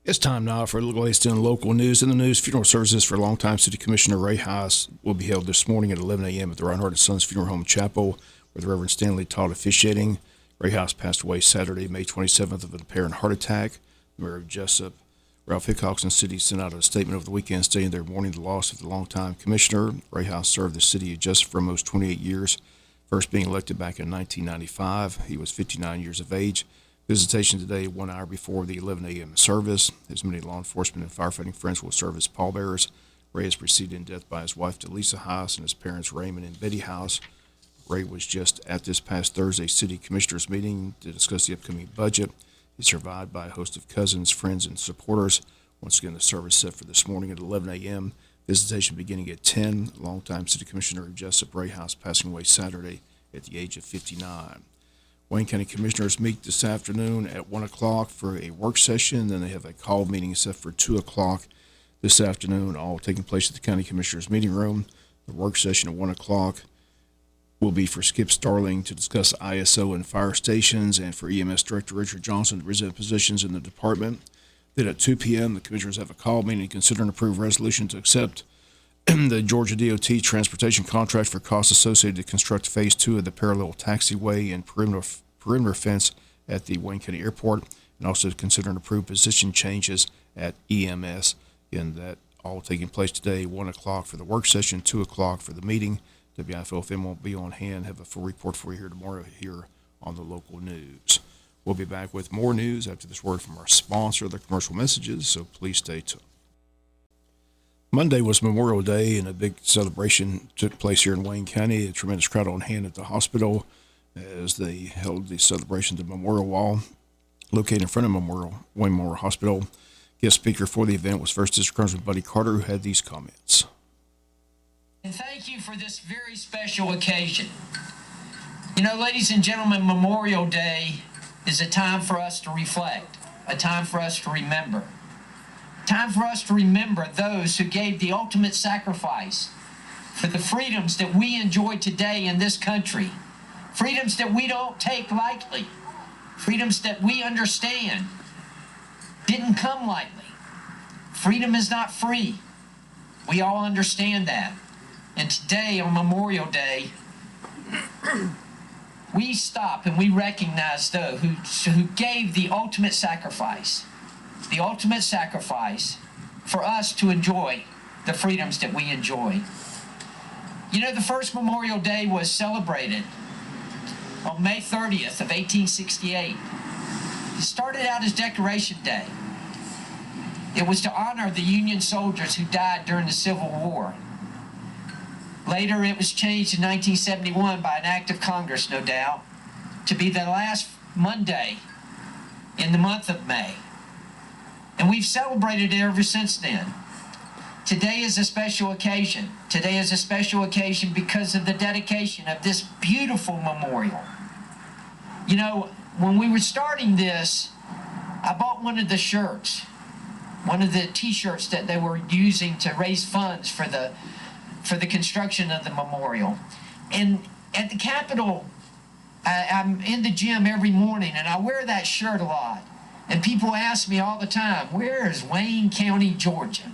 It's time now for a little latest in local news. In the news, funeral services for longtime City Commissioner Ray Haas will be held this morning at 11 a.m. at the Reinhardt & Sons Funeral Home Chapel, with the Reverend Stanley Todd officiating. Ray Haas passed away Saturday, May 27th, of an apparent heart attack. The mayor of Jesup, Ralph Hickox, and city sent out a statement over the weekend stating they're mourning the loss of the longtime commissioner. Ray Haas served the city of Jesup for almost 28 years, first being elected back in 1995. He was 59 years of age. Visitation today, 1 hour before the 11 a.m. service. As many law enforcement and firefighting friends will serve as pallbearers. Ray is preceded in death by his wife, Delisa Haas, and his parents, Raymond and Betty Haas. Ray was just at this past Thursday City Commissioners meeting to discuss the upcoming budget. He's survived by a host of cousins, friends, and supporters. Once again, the service set for this morning at 11 a.m. Visitation beginning at 10. Longtime City Commissioner of Jesup, Ray Haas, passing away Saturday at the age of 59. Wayne County Commissioners meet this afternoon at 1 o'clock for a work session. Then they have a call meeting set for 2 o'clock this afternoon, all taking place at the County Commissioners meeting room. The work session at 1 o'clock will be for Skip Starling to discuss ISO and fire stations, and for EMS Director Richard Johnson to present positions in the department. Then at 2 p.m., the Commissioners have a call meeting to consider and approve resolution to accept the Georgia DOT transportation contract for costs associated to construct Phase 2 of the parallel taxiway and perimeter fence at the Wayne County Airport, and also to consider and approve position changes at EMS. And that all taking place today, 1 o'clock for the work session, 2 o'clock for the meeting. WIFO-FM will be on hand, have a full report for you here tomorrow here on the local news. We'll be back with more news after this word from our sponsor, the commercial messages, so please stay tuned. Monday was Memorial Day, and a big celebration took place here in Wayne County. A tremendous crowd on hand at the hospital as they held the celebration at the Memorial Wall located in front of Wayne Memorial Hospital. Guest speaker for the event was First District Congressman Buddy Carter, who had these comments. And thank you for this very special occasion. You know, ladies and gentlemen, Memorial Day is a time for us to reflect, a time for us to remember. Time for us to remember those who gave the ultimate sacrifice for the freedoms that we enjoy today in this country. Freedoms that we don't take lightly. Freedoms that we understand didn't come lightly. Freedom is not free. We all understand that. And today, on Memorial Day, we stop and we recognize those who gave the ultimate sacrifice for us to enjoy the freedoms that we enjoy. You know, the first Memorial Day was celebrated on May 30th of 1868. It started out as Decoration Day. It was to honor the Union soldiers who died during the Civil War. Later, it was changed in 1971 by an act of Congress, no doubt, to be the last Monday in the month of May. And we've celebrated it ever since then. Today is a special occasion. Today is a special occasion because of the dedication of this beautiful memorial. You know, when we were starting this, I bought one of the shirts, one of the t-shirts that they were using to raise funds for the construction of the memorial. And at the Capitol, I'm in the gym every morning, and I wear that shirt a lot. And people ask me all the time, where is Wayne County, Georgia?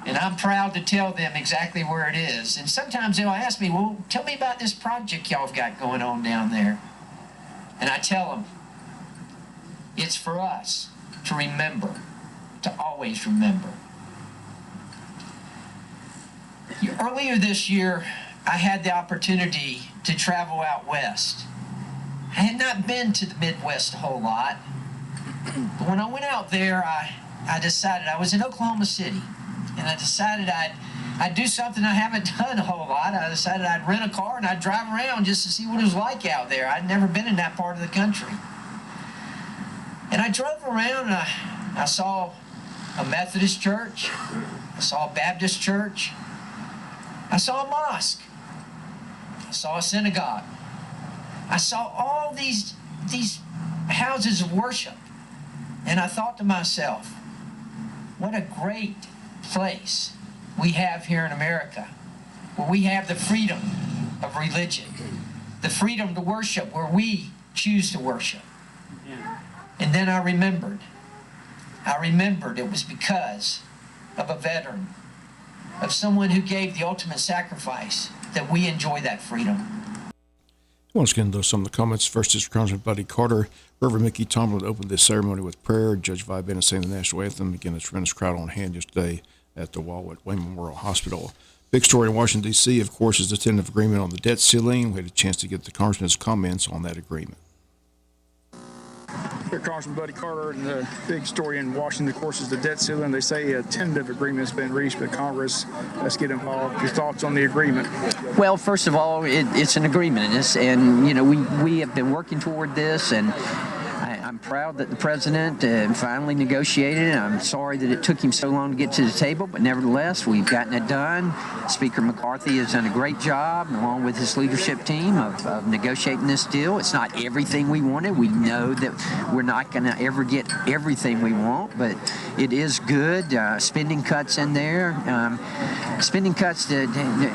And I'm proud to tell them exactly where it is. And sometimes they'll ask me, well, tell me about this project y'all have got going on down there. And I tell them, it's for us to remember, to always remember. Earlier this year, I had the opportunity to travel out west. I had not been to the Midwest a whole lot. But when I went out there, I decided, I was in Oklahoma City, and I decided I'd do something I haven't done a whole lot. I decided I'd rent a car and I'd drive around just to see what it was like out there. I'd never been in that part of the country. And I drove around and I saw a Methodist church. I saw a Baptist church. I saw a mosque. I saw a synagogue. I saw all these houses of worship. And I thought to myself, what a great place we have here in America, where we have the freedom of religion, the freedom to worship where we choose to worship. And then I remembered I remembered it was because of a veteran, of someone who gave the ultimate sacrifice, that we enjoy that freedom. Once again, though, some of the comments. First is Congressman Buddy Carter. Reverend Mickey Tomlin opened this ceremony with prayer. Judge Vi Bennett sang the national anthem. Again, a tremendous crowd on hand yesterday at the Wall at Wayne Memorial Hospital. Big story in Washington, D.C., of course, is the tentative agreement on the debt ceiling. We had a chance to get the Congressman's comments on that agreement. Here, Congressman Buddy Carter, and the big story in Washington, of course, is the debt ceiling. They say a tentative agreement has been reached, but Congress has to get involved. Your thoughts on the agreement? Well, first of all, it's an agreement, and you know we have been working toward this, and I'm proud that the president finally negotiated it. I'm sorry that it took him so long to get to the table, but nevertheless, we've gotten it done. Speaker McCarthy has done a great job, along with his leadership team, of negotiating this deal. It's not everything we wanted. We know that we're not going to ever get everything we want, but it is good. Spending cuts in there. Spending cuts that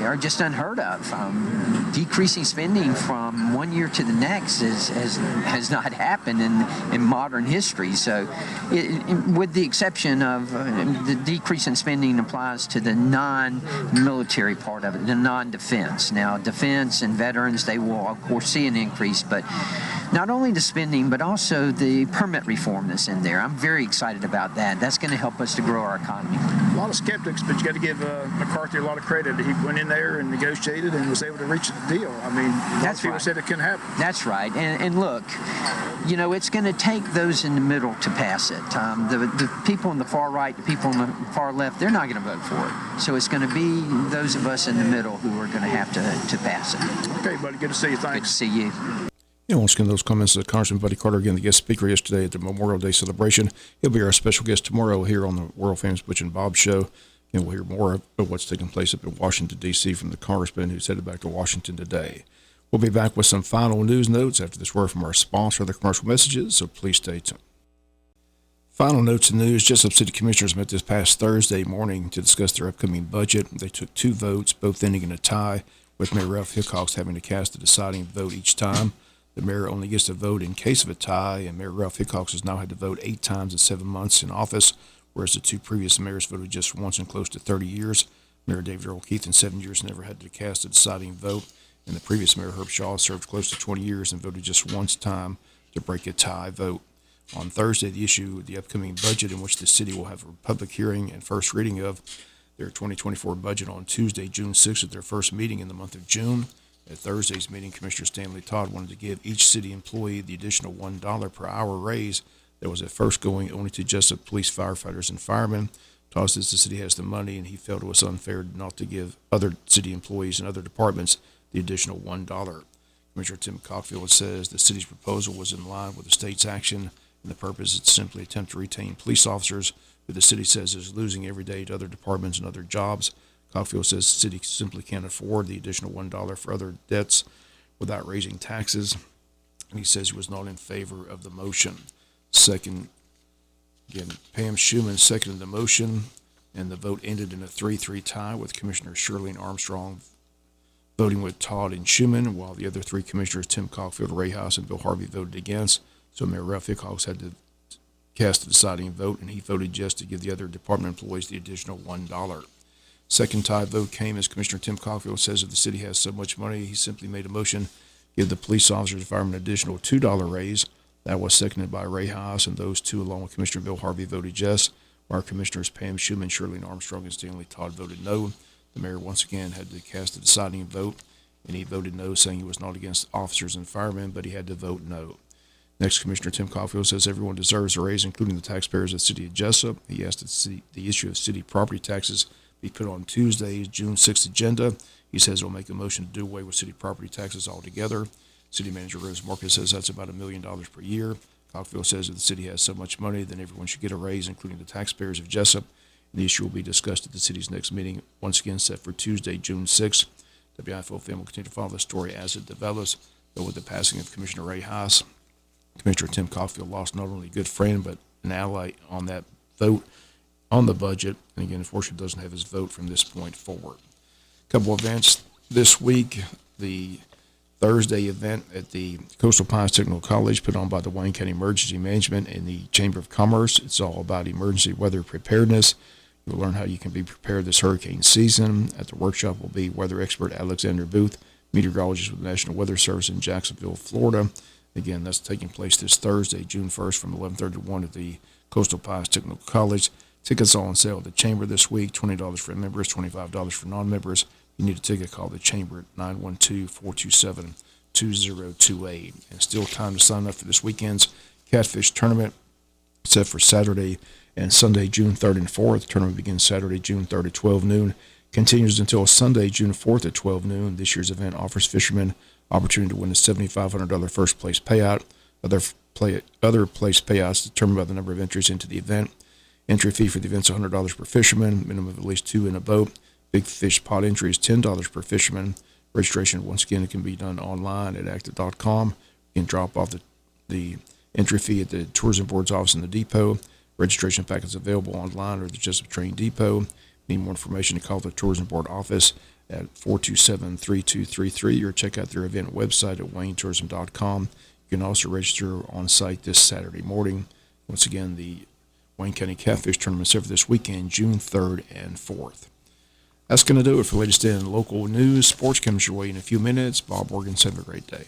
are just unheard of. Decreasing spending from one year to the next has not happened in modern history. So, with the exception of the decrease in spending applies to the non-military part of it, the non-defense. Now, defense and veterans, they will, of course, see an increase, but not only the spending, but also the permit reform that's in there. I'm very excited about that. That's going to help us to grow our economy. A lot of skeptics, but you got to give McCarthy a lot of credit. He went in there and negotiated and was able to reach a deal. I mean, that's people right. said it couldn't happen. That's right. And look, you know, it's going to take those in the middle to pass it. The people on the far right, the people on the far left, they're not going to vote for it. So it's going to be those of us in the middle who are going to have to pass it. Okay, buddy. Good to see you. Thanks. Good to see you. Once again, those comments of Congressman Buddy Carter, again, the guest speaker yesterday at the Memorial Day celebration. He'll be our special guest tomorrow here on the world famous Butch and Bob show. And we'll hear more of what's taking place up in Washington, D.C. from the congressman who's headed back to Washington today. We'll be back with some final news notes after this word from our sponsor, the commercial messages, so please stay tuned. Final notes and news. Jesup City Commissioners met this past Thursday morning to discuss their upcoming budget. They took 2 votes, both ending in a tie, with Mayor Ralph Hickox having to cast a deciding vote each time. The mayor only gets to vote in case of a tie, and Mayor Ralph Hickox has now had to vote 8 times in 7 months in office, whereas the 2 previous mayors voted just once in close to 30 years. Mayor David Earl Keith in 7 years never had to cast a deciding vote, and the previous mayor, Herb Shaw, served close to 20 years and voted just once time to break a tie vote. On Thursday, the upcoming budget, in which the city will have a public hearing and first reading of their 2024 budget on Tuesday, June 6th, at their first meeting in the month of June. At Thursday's meeting, Commissioner Stanley Todd wanted to give each city employee the additional $1 per hour raise that was at first going only to Jesup police firefighters and firemen. Todd says the city has the money, and he felt it was unfair not to give other city employees and other departments the additional $1. Commissioner Tim Cockfield says the city's proposal was in line with the state's action, and the purpose is to simply attempt to retain police officers who the city says is losing every day to other departments and other jobs. Cockfield says the city simply can't afford the additional $1 for other debts without raising taxes, and he says he was not in favor of the motion. Second, again, Pam Schuman seconded the motion, and the vote ended in a 3-3 tie with Commissioner Shirley Armstrong voting with Todd and Schuman, while the other 3 commissioners, Tim Cockfield, Ray House, and Bill Harvey, voted against. So Mayor Ralph Hickox had to cast a deciding vote, and he voted yes to give the other department employees the additional $1. Second tie vote came as Commissioner Tim Cockfield says if the city has so much money, he simply made a motion to give the police officers and firemen an additional $2 raise. That was seconded by Ray Haas, and those 2, along with Commissioner Bill Harvey, voted yes. Our commissioners Pam Schuman, Shirley Armstrong, and Stanley Todd voted no. The mayor once again had to cast a deciding vote, and he voted no, saying he was not against officers and firemen, but he had to vote no. Next, Commissioner Tim Caulfield says everyone deserves a raise, including the taxpayers of the city of Jesup. He asked that the issue of city property taxes be put on Tuesday's June 6th agenda. He says he'll make a motion to do away with city property taxes altogether. City Manager Rose Marcus says that's about $1 million per year. Caulfield says if the city has so much money, then everyone should get a raise, including the taxpayers of Jesup. And the issue will be discussed at the city's next meeting, once again set for Tuesday, June 6th. WIFO film will continue to follow the story as it develops, but with the passing of Commissioner Ray Haas, Commissioner Tim Caulfield lost not only a good friend, but an ally on that vote on the budget, and again, unfortunately, doesn't have his vote from this point forward. A couple events this week. The Thursday event at the Coastal Pines Technical College put on by the Wayne County Emergency Management and the Chamber of Commerce. It's all about emergency weather preparedness. You'll learn how you can be prepared this hurricane season. At the workshop will be weather expert Alexander Booth, meteorologist with the National Weather Service in Jacksonville, Florida. Again, that's taking place this Thursday, June 1st from 11:30 to 1 at the Coastal Pines Technical College. Tickets are on sale at the Chamber this week, $20 for members, $25 for non-members. You need a ticket, call the Chamber at 912-427-2028. And still time to sign up for this weekend's Catfish Tournament, set for Saturday and Sunday, June 3rd and 4th. The tournament begins Saturday, June 3rd at 12 noon, continues until Sunday, June 4th at 12 noon. This year's event offers fishermen opportunity to win a $7,500 first place payout. Other place payouts determined by the number of entries into the event. Entry fee for the event is $100 per fisherman, minimum of at least 2 in a boat. Big fish pot entry is $10 per fisherman. Registration, once again, it can be done online at active.com. You can drop off the entry fee at the Tourism Board's office in the depot. Registration packets available online or the Jesup Train Depot. Need more information to call the Tourism Board office at 427-3233 or check out their event website at waynetourism.com. You can also register on site this Saturday morning. Once again, the Wayne County Catfish Tournament is set for this weekend, June 3rd and 4th. That's going to do it for the latest in local news. Sports comes your way in a few minutes. Bob Morgan, have a great day.